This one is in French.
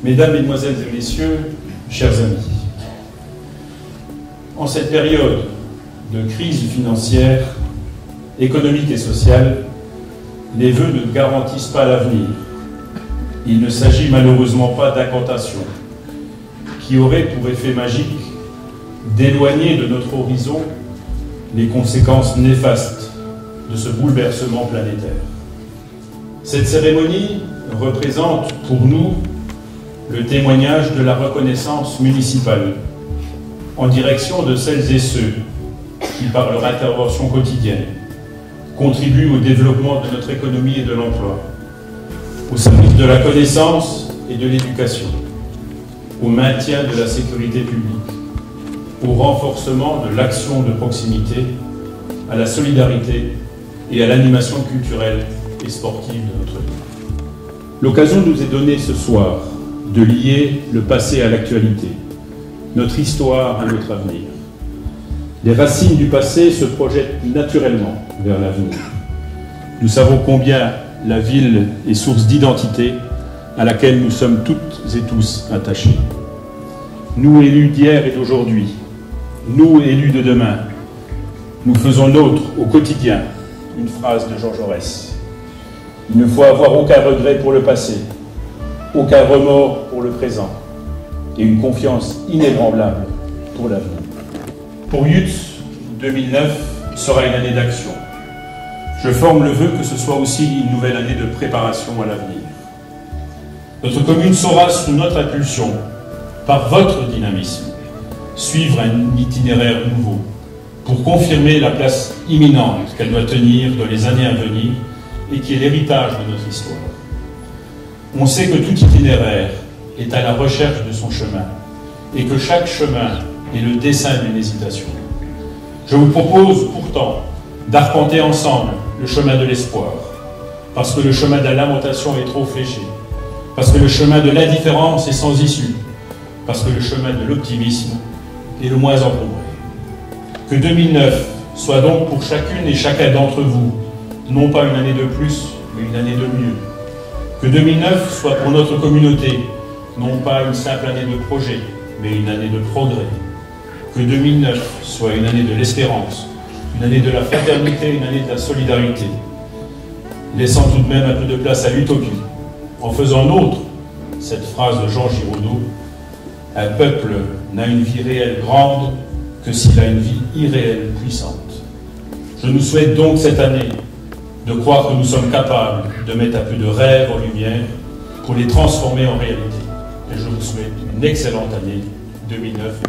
Mesdames, Mesdemoiselles et Messieurs, chers amis, en cette période de crise financière, économique et sociale, les vœux ne garantissent pas l'avenir. Il ne s'agit malheureusement pas d'incantations qui auraient pour effet magique d'éloigner de notre horizon les conséquences néfastes de ce bouleversement planétaire. Cette cérémonie représente pour nous le témoignage de la reconnaissance municipale en direction de celles et ceux qui, par leur intervention quotidienne, contribuent au développement de notre économie et de l'emploi, au service de la connaissance et de l'éducation, au maintien de la sécurité publique, au renforcement de l'action de proximité, à la solidarité et à l'animation culturelle et sportive de notre vie. L'occasion nous est donnée ce soir de lier le passé à l'actualité, notre histoire à notre avenir. Les racines du passé se projettent naturellement vers l'avenir. Nous savons combien la ville est source d'identité à laquelle nous sommes toutes et tous attachés. Nous, élus d'hier et d'aujourd'hui, nous, élus de demain, nous faisons nôtre au quotidien une phrase de Georges Jaurès. Il ne faut avoir aucun regret pour le passé, aucun remords pour le présent et une confiance inébranlable pour l'avenir. Pour Yutz, 2009 sera une année d'action. Je forme le vœu que ce soit aussi une nouvelle année de préparation à l'avenir. Notre commune saura, sous notre impulsion, par votre dynamisme, suivre un itinéraire nouveau pour confirmer la place imminente qu'elle doit tenir dans les années à venir et qui est l'héritage de notre histoire. On sait que tout itinéraire est à la recherche de son chemin et que chaque chemin est le dessin d'une hésitation. Je vous propose pourtant d'arpenter ensemble le chemin de l'espoir, parce que le chemin de la lamentation est trop fléché, parce que le chemin de l'indifférence est sans issue, parce que le chemin de l'optimisme est le moins encombré. Que 2009 soit donc pour chacune et chacun d'entre vous, non pas une année de plus, mais une année de mieux. Que 2009 soit pour notre communauté, non pas une simple année de projet, mais une année de progrès. Que 2009 soit une année de l'espérance, une année de la fraternité, une année de la solidarité, laissant tout de même un peu de place à l'utopie, en faisant nôtre cette phrase de Jean Giraudoux: un peuple n'a une vie réelle grande que s'il a une vie irréelle puissante. Je nous souhaite donc cette année de croire que nous sommes capables de mettre un peu de rêve en lumière pour les transformer en réalité. Et je vous souhaite une excellente année 2009.